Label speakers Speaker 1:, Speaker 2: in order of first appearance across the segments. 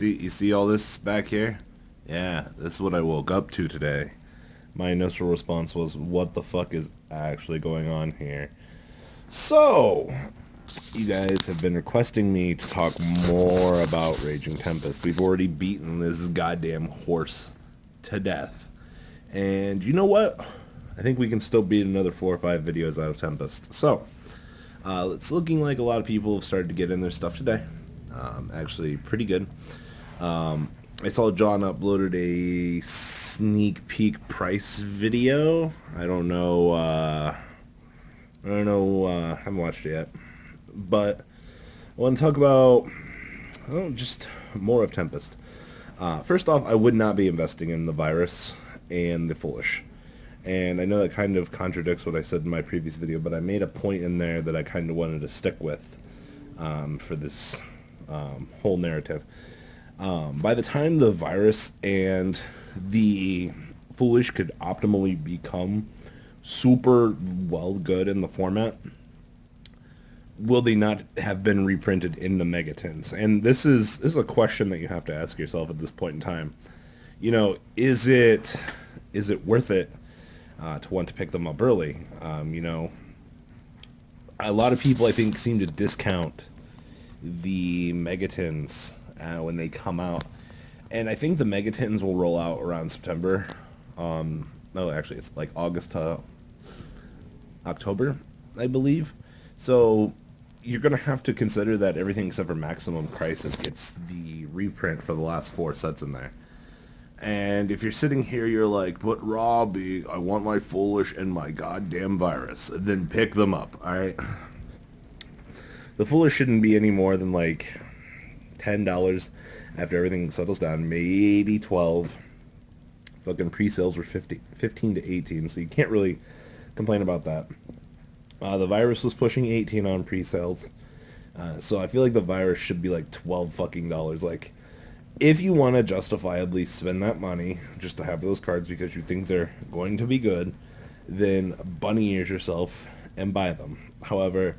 Speaker 1: You see all this back here? Yeah, this is what I woke up to today. My initial response was, what the fuck is actually going on here? So, you guys have been requesting me to talk more about Raging Tempest. We've already beaten this goddamn horse to death. And you know what? I think we can still beat another 4 or 5 videos out of Tempest. So, it's looking like a lot of people have started to get in their stuff today. Actually, pretty good. I saw John uploaded a sneak peek price video. I don't know, I haven't watched it yet. But I want to talk about, just more of Tempest. First off, I would not be investing in the virus and the foolish. And I know that kind of contradicts what I said in my previous video, but I made a point in there that I kind of wanted to stick with for this whole narrative. By the time the virus and the foolish could optimally become super well good in the format, will they not have been reprinted in the megatins? And this is a question that you have to ask yourself at this point in time. You know, is it worth it to want to pick them up early? You know, a lot of people I think seem to discount the megatins when they come out, and I think the megatins will roll out around September. No, actually, it's like August to October, I believe. So you're gonna have to consider that everything except for Maximum Crisis gets the reprint for the last 4 sets in there. And if you're sitting here, you're like, but Robbie, I want my foolish and my goddamn virus. Then pick them up, alright? The foolish shouldn't be any more than like $10 after everything settles down. Maybe 12. Fucking pre-sales were 15 to 18, so you can't really complain about that. The virus was pushing 18 on pre-sales. So I feel like the virus should be like 12 fucking dollars. Like, if you want to justifiably spend that money just to have those cards because you think they're going to be good, then bunny ears yourself and buy them. However,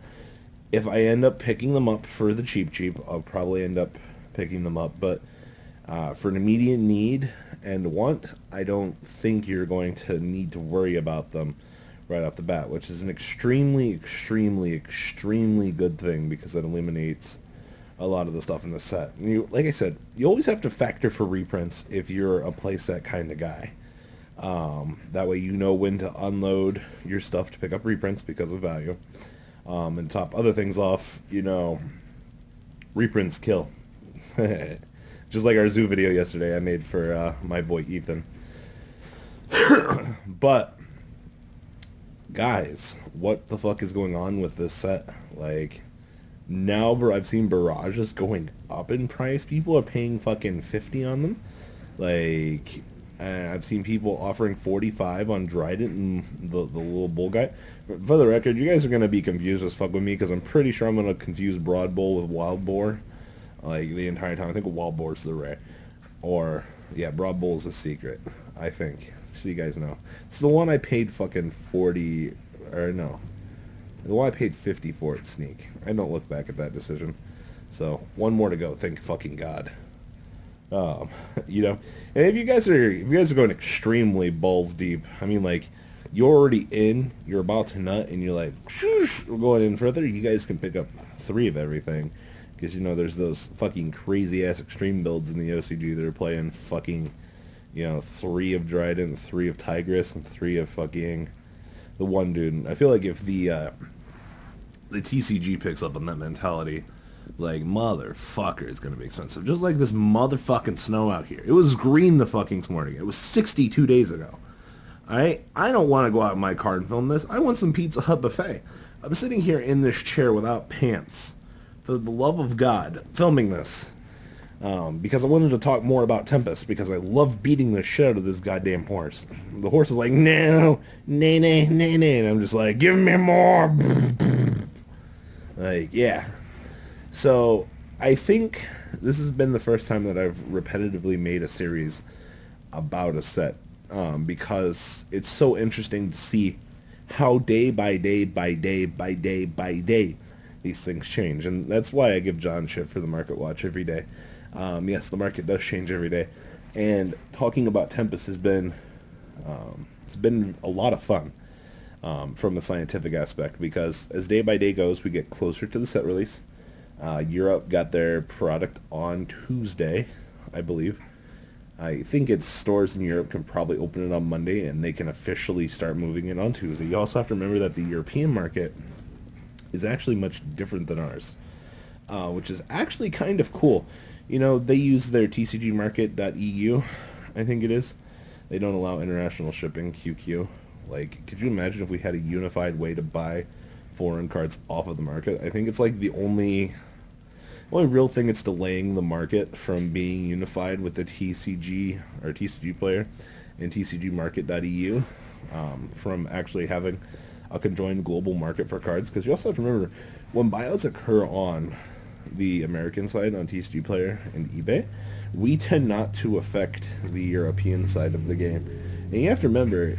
Speaker 1: if I end up picking them up for the cheap, I'll probably end up picking them up. But for an immediate need and want, I don't think you're going to need to worry about them right off the bat, which is an extremely good thing because it eliminates a lot of the stuff in the set. And you, like I said, you always have to factor for reprints if you're a playset kind of guy. That way you know when to unload your stuff to pick up reprints because of value. And top other things off, you know, reprints kill. Just like our zoo video yesterday I made for my boy Ethan. But guys, what the fuck is going on with this set? Like, now I've seen barrages going up in price. People are paying fucking 50 on them. Like, I've seen people offering 45 on Dryden and the little bull guy. For the record, you guys are going to be confused as fuck with me because I'm pretty sure I'm going to confuse Broad Bull with Wild Boar. Like, the entire time. I think Wild Boar's the rare. Or, yeah, Broad Bull is a secret, I think. So you guys know. It's the one I paid fucking 40, or no. The one I paid 50 for at Sneak. I don't look back at that decision. So, one more to go, thank fucking God. You know, and if you guys are going extremely balls deep, I mean, like, you're already in, you're about to nut, and you're like, we're going in further, you guys can pick up 3 of everything. Because, you know, there's those fucking crazy-ass extreme builds in the OCG that are playing fucking, you know, 3 of Dryden, 3 of Tigress, and 3 of fucking the one dude. I feel like if the TCG picks up on that mentality, like, motherfucker, it's gonna be expensive. Just like this motherfucking snow out here. It was green the fucking morning. It was 62 days ago. Alright? I don't want to go out in my car and film this. I want some Pizza Hut buffet. I'm sitting here in this chair without pants, for the love of God, filming this. Because I wanted to talk more about Tempest, because I love beating the shit out of this goddamn horse. The horse is like, no, nay, nay, nay, nay, and I'm just like, give me more. Like, yeah. So, I think this has been the first time that I've repetitively made a series about a set, because it's so interesting to see how day by day by day by day by day these things change. And that's why I give John shit for the Market Watch every day. Yes, the market does change every day. And talking about Tempest has been, it's been a lot of fun from the scientific aspect because as day by day goes, we get closer to the set release. Europe got their product on Tuesday, I believe. I think its stores in Europe can probably open it on Monday, and they can officially start moving it on Tuesday. You also have to remember that the European market is actually much different than ours, which is actually kind of cool. You know, they use their tcgmarket.eu, I think it is. They don't allow international shipping, QQ. Like, could you imagine if we had a unified way to buy foreign cards off of the market? I think it's like the only real thing it's delaying the market from being unified with the TCG or TCG player and tcgmarket.eu from actually having a conjoined global market for cards. Because you also have to remember, when buyouts occur on the American side on TCG player and eBay, we tend not to affect the European side of the game. And you have to remember,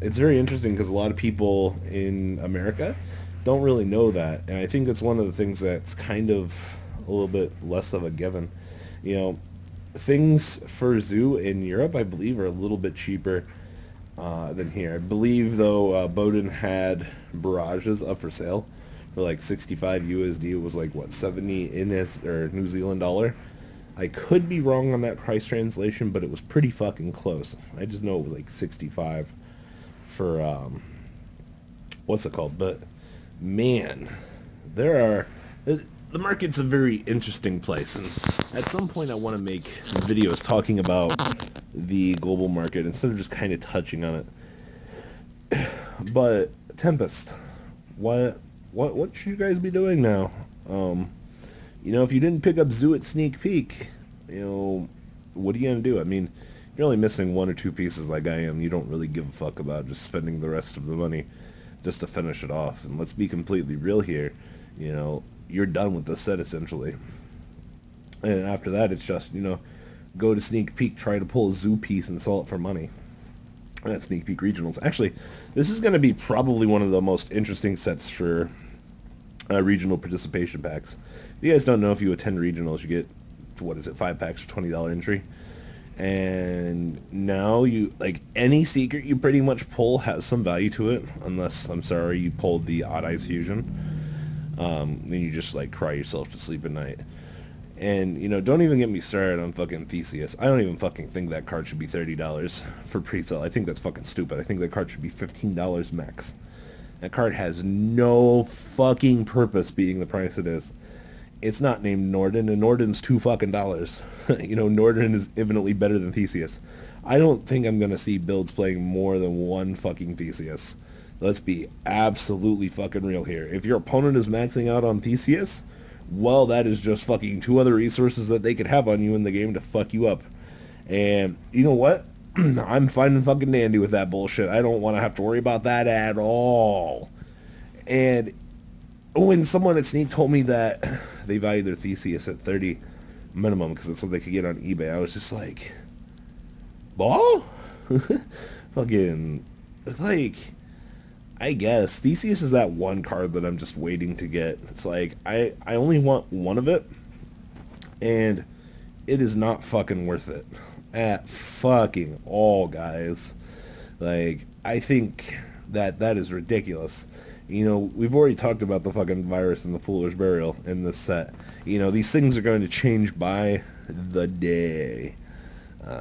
Speaker 1: it's very interesting because a lot of people in America don't really know that, and I think that's one of the things that's kind of a little bit less of a given. You know, things for Zoo in Europe, I believe, are a little bit cheaper than here. I believe, though, Bowden had Barrages up for sale for like 65 USD. It was like, what, 70 or New Zealand dollar? I could be wrong on that price translation, but it was pretty fucking close. I just know it was like 65 for, what's it called? But man, the market's a very interesting place, and at some point I want to make videos talking about the global market instead of just kind of touching on it. But Tempest, what should you guys be doing now? You know, if you didn't pick up Zoo at Sneak Peek, you know, what are you gonna do? I mean, if you're only missing one or two pieces like I am, you don't really give a fuck about just spending the rest of the money just to finish it off. And let's be completely real here, you know, you're done with the set essentially. And after that, it's just, you know, go to Sneak Peek, try to pull a Zoo piece and sell it for money. At Sneak Peek Regionals. Actually, this is going to be probably one of the most interesting sets for regional participation packs. If you guys don't know, if you attend regionals, you get, what is it, 5 packs for $20 entry. And now you, like, any secret you pretty much pull has some value to it, unless, I'm sorry, you pulled the Odd Eyes Fusion. Then you just, like, cry yourself to sleep at night. And, you know, don't even get me started on fucking Theseus. I don't even fucking think that card should be $30 for pre-sale. I think that's fucking stupid. I think that card should be $15 max. That card has no fucking purpose being the price it is. It's not named Norden, and Norden's $2 fucking dollars. You know, Norden is infinitely better than Theseus. I don't think I'm going to see builds playing more than one fucking Theseus. Let's be absolutely fucking real here. If your opponent is maxing out on Theseus, well, that is just fucking 2 other resources that they could have on you in the game to fuck you up. And you know what? I'm fine and fucking dandy with that bullshit. I don't want to have to worry about that at all. And when someone at Sneak told me that they value their Theseus at 30 minimum because that's what they could get on eBay, I was just like, ball? Fucking, like, I guess Theseus is that one card that I'm just waiting to get. It's like, I only want one of it, and it is not fucking worth it at fucking all, guys. Like, I think that is ridiculous. You know, we've already talked about the fucking virus and the Foolish Burial in this set. You know, these things are going to change by the day.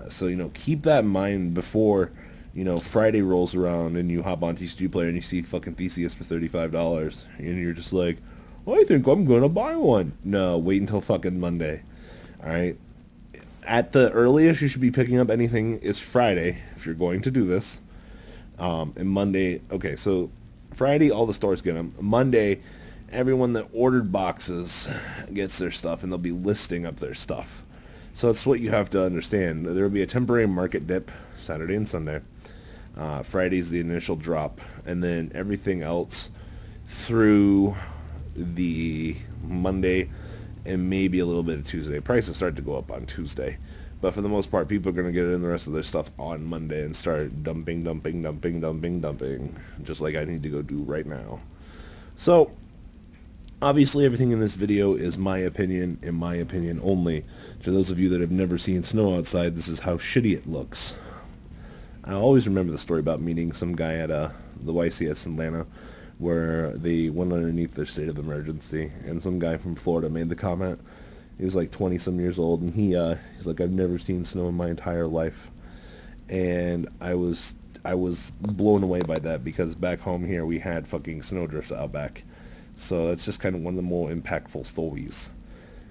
Speaker 1: So, you know, keep that in mind before, you know, Friday rolls around and you hop on TCG Player and you see fucking Theseus for $35. And you're just like, well, I think I'm going to buy one. No, wait until fucking Monday. Alright? At the earliest you should be picking up anything is Friday, if you're going to do this. And Monday, okay, so Friday, all the stores get them. Monday, everyone that ordered boxes gets their stuff, and they'll be listing up their stuff. So that's what you have to understand. There will be a temporary market dip Saturday and Sunday. Friday's the initial drop, and then everything else through the Monday and maybe a little bit of Tuesday. Prices start to go up on Tuesday. But for the most part, people are going to get in the rest of their stuff on Monday and start dumping, just like I need to go do right now. So, Obviously, everything in this video is my opinion and my opinion only. To those of you that have never seen snow outside, this is how shitty it looks. I always remember the story about meeting some guy at the YCS in Atlanta where they went underneath their state of emergency, and some guy from Florida made the comment. He was like 20-some years old, and he's like, I've never seen snow in my entire life. And I was blown away by that, because back home here we had fucking snowdrifts out back. So that's just kind of one of the more impactful stories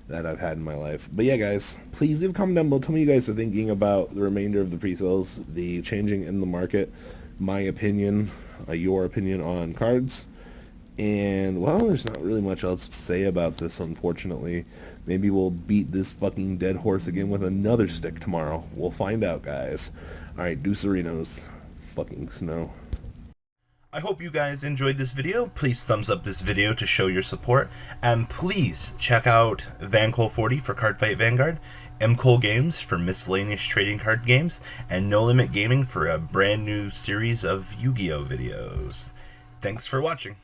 Speaker 1: that I've had in my life. But yeah, guys, please leave a comment down below. Tell me what you guys are thinking about the remainder of the pre-sales, the changing in the market, my opinion, your opinion on cards. And, well, there's not really much else to say about this, unfortunately. Maybe we'll beat this fucking dead horse again with another stick tomorrow. We'll find out, guys. Alright, Deucerinos. Fucking snow.
Speaker 2: I hope you guys enjoyed this video. Please thumbs up this video to show your support. And please check out VanCole40 for Cardfight Vanguard, MCole Games for miscellaneous trading card games, and No Limit Gaming for a brand new series of Yu-Gi-Oh videos. Thanks for watching.